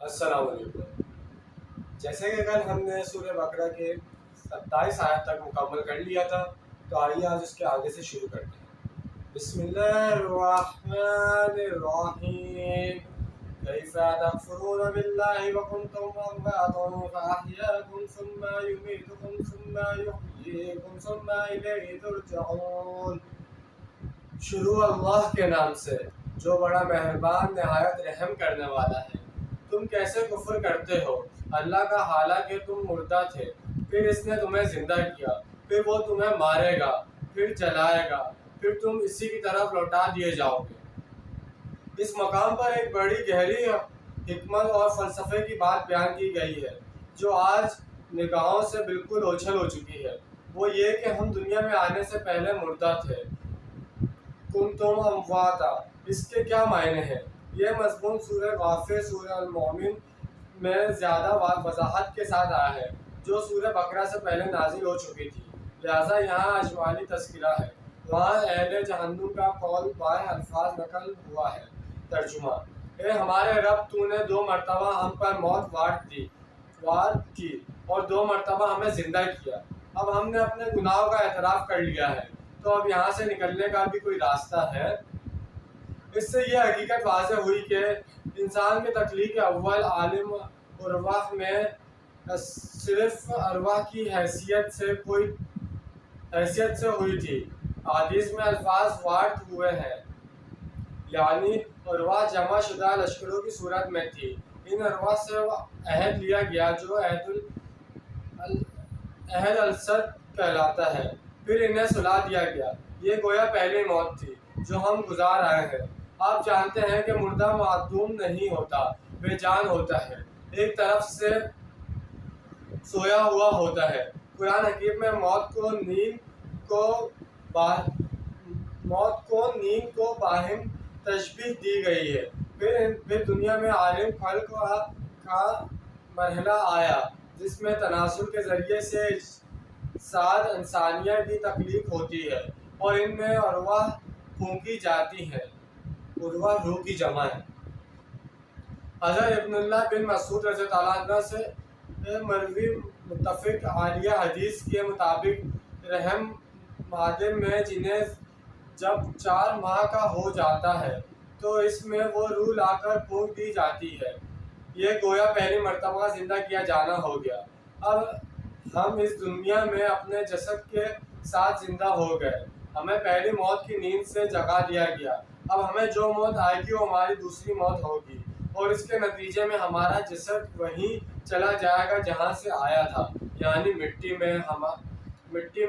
السلام علیکم۔ جیسے کہ کل ہم نے سورہ بقرہ کے 27 آیت تک مکمل کر لیا تھا، تو آئیے آج اس کے آگے سے شروع کرتے ہیں۔ بسم اللہ الرحمن الرحیم۔ کیف تکفرون باللہ وکنتم امواتا فاحیاکم ثم یمیتکم ثم یحییکم ثم الیہ ترجعون۔ شروع اللہ کے نام سے جو بڑا مہربان نہایت رحم کرنے والا ہے۔ تم کیسے کفر کرتے ہو اللہ کا، حالانکہ تم مردہ تھے، پھر اس نے تمہیں زندہ کیا، پھر وہ تمہیں مارے گا، پھر جلائے گا، پھر تم اسی کی طرف لوٹا دیے جاؤ گے۔ اس مقام پر ایک بڑی گہری حکمت اور فلسفے کی بات بیان کی گئی ہے جو آج نگاہوں سے بالکل اوجھل ہو چکی ہے۔ وہ یہ کہ ہم دنیا میں آنے سے پہلے مردہ تھے۔ کنتم امواتا، اس کے کیا معنی ہیں؟ یہ مضمون سورہ غافر، سورہ المومن میں زیادہ وضاحت کے ساتھ آیا ہے جو سورہ بقرہ سے پہلے نازل ہو چکی تھی، لہٰذا یہاں اجمالی تذکرہ ہے۔ وہاں اہل جہنم کا قول بائیں الفاظ نقل ہوا ہے۔ ترجمہ: اے ہمارے رب، تو نے 2 مرتبہ ہم پر موت وارد کی اور 2 مرتبہ ہمیں زندہ کیا۔ اب ہم نے اپنے گناہوں کا اعتراف کر لیا ہے، تو اب یہاں سے نکلنے کا بھی کوئی راستہ ہے؟ اس سے یہ حقیقت واضح ہوئی کہ انسان کی تخلیق اول عالم ارواح میں صرف ارواح کی حیثیت سے ہوئی تھی۔ حدیث میں الفاظ وارد ہوئے ہیں، یعنی ارواح جمع شدہ لشکروں کی صورت میں تھی۔ ان ارواح سے عہد لیا گیا جو عہد الصد کہلاتا ہے، پھر انہیں سلا دیا گیا۔ یہ گویا پہلی موت تھی جو ہم گزار آئے ہیں۔ آپ جانتے ہیں کہ مردہ معدوم نہیں ہوتا، بے جان ہوتا ہے، ایک طرف سے سویا ہوا ہوتا ہے۔ قرآن حکیم میں موت کو نیند کو باہم تشبیہ دی گئی ہے۔ پھر دنیا میں عالم خلق کا مرحلہ آیا جس میں تناسل کے ذریعے سے اجساد انسانیہ کی تخلیق ہوتی ہے اور ان میں ارواح پھونکی جاتی ہیں۔ ارواح روح کی جمع ہے۔ حضرت ابن اللہ بن مسعود رضی اللہ عنہ سے مروی متفق عالیہ حدیث کے مطابق رحم مادر میں جنہیں جب 4 ماہ کا ہو جاتا ہے تو اس میں وہ روح لا کر پھونک دی جاتی ہے۔ یہ گویا پہلی مرتبہ زندہ کیا جانا ہو گیا۔ اب ہم اس دنیا میں اپنے جسد کے ساتھ زندہ ہو گئے، ہمیں پہلی موت کی نیند سے جگا دیا گیا۔ اب ہمیں جو موت آئے گی وہ ہماری دوسری موت ہوگی، اور اس کے نتیجے میں ہمارا جسد وہیں چلا جائے گا جہاں سے آیا تھا، یعنی مٹی میں،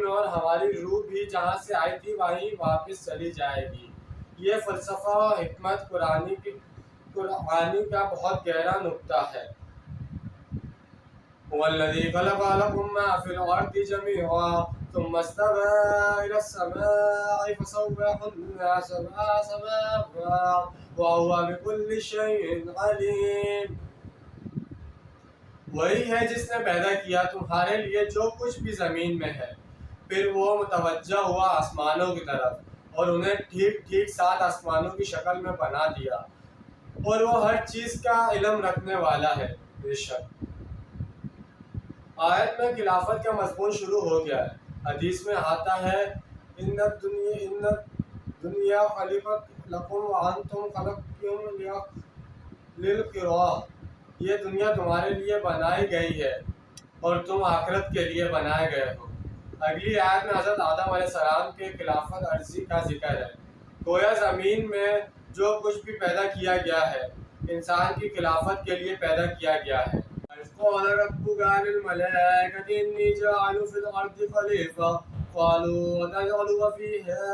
اور ہماری روح بھی جہاں سے آئی تھی وہیں واپس چلی جائے گی۔ یہ فلسفہ و حکمت قرآنی کا بہت گہرا نکتہ ہے۔ هو الذي خلق لكم ما في الأرض جميعا ثم استوى إلى السماء فسواهن سبع سماوات وهو بكل شيء عليم۔ وہی ہے جس نے پیدا کیا تمہارے لیے جو کچھ بھی زمین میں ہے، پھر وہ متوجہ ہوا آسمانوں کی طرف اور انہیں ٹھیک ٹھیک 7 آسمانوں کی شکل میں بنا دیا، اور وہ ہر چیز کا علم رکھنے والا ہے۔ بے شک آیت میں خلافت کا مضمون شروع ہو گیا ہے۔ حدیث میں آتا ہے ان دنیا خلقت لکم وانتم خلقتم للقراء، یہ دنیا تمہارے لیے بنائی گئی ہے اور تم آخرت کے لیے بنائے گئے ہو۔ اگلی آیت میں حضرت آدم علیہ السلام کے خلافت عرضی کا ذکر ہے۔ گویا زمین میں جو کچھ بھی پیدا کیا گیا ہے انسان کی خلافت کے لیے پیدا کیا گیا ہے۔ قال ربك للملائكة إني جاعل في الأرض خليفة قالوا أتجعل فيها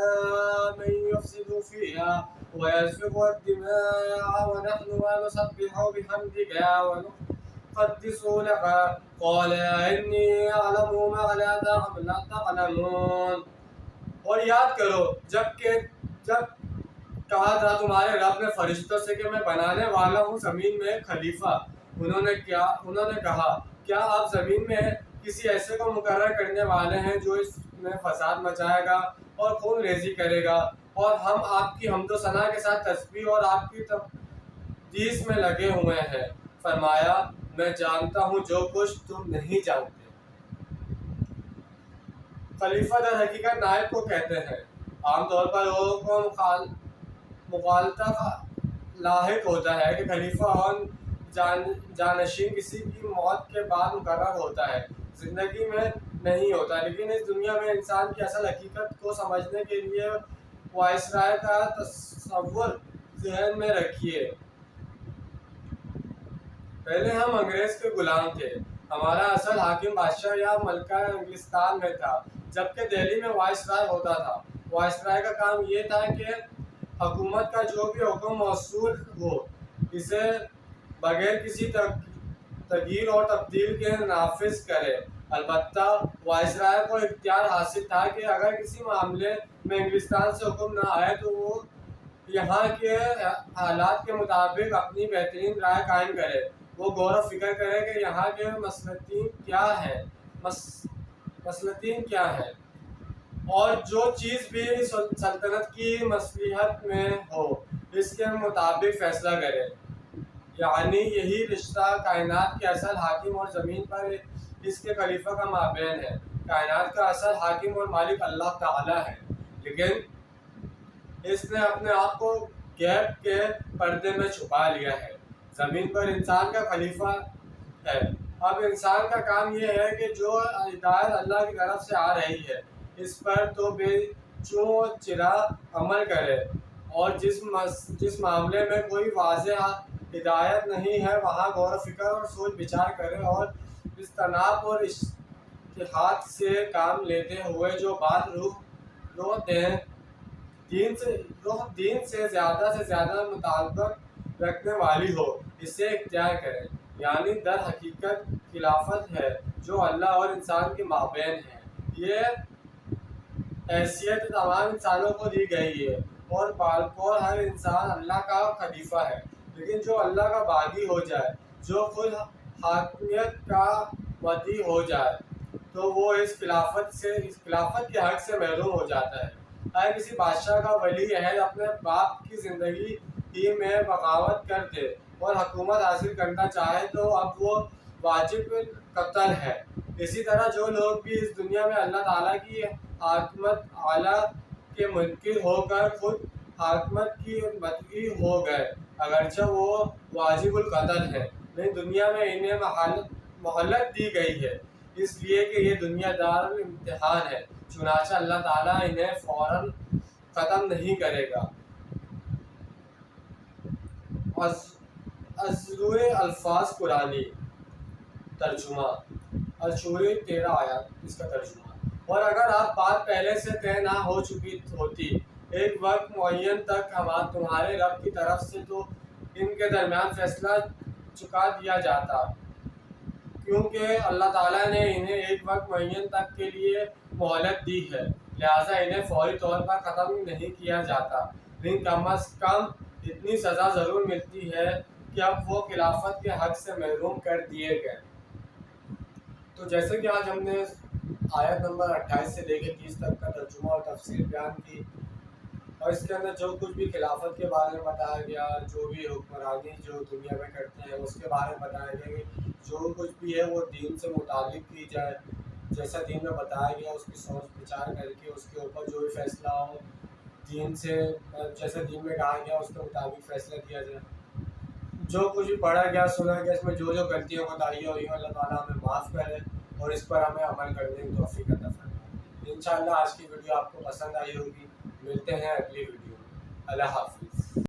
من يفسد فيها ويسفك الدماء ونحن نسبح بحمدك ونقدس لك قال إني أعلم ما لا تعلمون۔ اور یاد کرو جب کہا تھا تمہارے رب نے فرشتوں سے کہ میں بنانے والا ہوں زمین میں خلیفہ، انہوں نے کہا کیا آپ زمین میں کسی ایسے کو مقرر کرنے والے ہیں جو اس میں فساد مچائے گا اور خون ریزی کرے گا، اور ہم آپ کی حمد و ثنا کے ساتھ تسبیح اور آپ کی تقدیس میں لگے ہوئے ہیں۔ فرمایا میں جانتا ہوں جو کچھ تم نہیں جانتے۔ خلیفہ در حقیقت نائب کو کہتے ہیں۔ عام طور پر لوگوں کو مغالطہ لاحق ہوتا ہے کہ خلیفہ اور جانشین کسی کی موت کے بعد مقرر ہوتا ہے، زندگی میں نہیں ہوتا۔ لیکن اس دنیا میں انسان کی اصل حقیقت کو سمجھنے کے لیے وائسرائے کا تصور ذہن میں رکھیے۔ پہلے ہم انگریز کے غلام تھے۔ ہمارا اصل حاکم بادشاہ یا ملکہ انگلستان میں تھا، جبکہ دہلی میں وائسرائے ہوتا تھا۔ وائسرائے کا کام یہ تھا کہ حکومت کا جو بھی حکم موصول ہو اسے بغیر کسی تغییر اور تبدیل کے نافذ کرے۔ البتہ وائسرائے کو اختیار حاصل تھا کہ اگر کسی معاملے میں انگلستان سے حکم نہ آئے تو وہ یہاں کے حالات کے مطابق اپنی بہترین رائے قائم کرے۔ وہ غور و فکر کرے کہ یہاں کے مصلحتیں کیا ہیں اور جو چیز بھی سلطنت کی مصلحت میں ہو اس کے مطابق فیصلہ کرے۔ یعنی یہی رشتہ کائنات کے اصل حاکم اور زمین پر اس کے خلیفہ کا مابین ہے۔ کائنات کا اصل حاکم اور مالک اللہ تعالی ہے، لیکن اس نے اپنے آپ کو غیب کے پردے میں چھپا لیا ہے۔ زمین پر انسان کا خلیفہ ہے۔ اب انسان کا کام یہ ہے کہ جو ہدایت اللہ کی طرف سے آ رہی ہے اس پر تو بے چوں چرا عمل کرے، اور جس معاملے میں کوئی واضح ہدایت نہیں ہے وہاں غور و فکر اور سوچ بچار کرے اور اجتناب اور اجتہاد سے کام لیتے ہوئے جو بات روح دین سے زیادہ مطابقت رکھنے والی ہو اسے اختیار کرے۔ یعنی در حقیقت خلافت ہے جو اللہ اور انسان کے مابین ہے۔ یہ حیثیت تمام انسانوں کو دی گئی ہے اور بالکل ہر انسان اللہ کا خلیفہ ہے، لیکن جو اللہ کا باغی ہو جائے، جو خود حاکمیت کا مدعی ہو جائے تو وہ اس خلافت کے حق سے محروم ہو جاتا ہے۔ اگر کسی بادشاہ کا ولی عہد اپنے باپ کی زندگی ہی میں بغاوت کر دے اور حکومت حاصل کرنا چاہے تو اب وہ واجب قتل ہے۔ اسی طرح جو لوگ بھی اس دنیا میں اللہ تعالیٰ کی حاکمیت اعلیٰ کے منکر ہو کر خود حاکمیت کی مدعی ہو گئے، اگرچہ وہ واجب القتل ہے، لیکن دنیا میں انہیں مہلت دی گئی ہے اس لیے کہ یہ دنیا دار امتحان ہے، چنانچہ اللہ تعالیٰ انہیں فوراً ختم نہیں کرے گا۔ ازروئے الفاظ قرآنی ترجمہ الشورى 13 آیات اس کا ترجمہ۔ اور اگر آپ بات پہلے سے طے نہ ہو چکی ہوتی ایک وقت معین تک تمہارے رب کی طرف سے تو ان کے درمیان فیصلہ چکا دیا جاتا، کیونکہ اللہ تعالیٰ نے انہیں ایک وقت معین تک کے لیے مہلت دی ہے، لہٰذا انہیں فوری طور پر ختم نہیں کیا جاتا، لیکن کم از کم اتنی سزا ضرور ملتی ہے کہ اب وہ خلافت کے حق سے محروم کر دیے گئے۔ تو جیسے کہ آج ہم نے آیت نمبر 28 سے لے کے 30 تک کا ترجمہ اور تفسیر بیان کی، اور اس کے اندر جو کچھ بھی خلافت کے بارے میں بتایا گیا، جو بھی حکمرانی جو دنیا میں کرتے ہیں اس کے بارے میں بتایا گیا کہ جو کچھ بھی ہے وہ دین سے متعلق کی جائے، جیسا دین میں بتایا گیا اس کی سوچ بچار کر کے اس کے اوپر جو بھی فیصلہ ہو دین سے جیسے دین میں کہا گیا اس کے مطابق فیصلہ کیا جائے۔ جو کچھ بھی پڑھا گیا سنا گیا اس میں جو غلطیاں بتائییں ہوئی ہیں اللہ تعالیٰ ہمیں معاف کرے اور اس پر ہمیں عمل کرنے کی توفیق عطا فرمائے۔ انشاءاللہ آج کی ویڈیو آپ کو پسند آئی ہوگی۔ ملتے ہیں اگلی ویڈیو میں۔ اللہ حافظ۔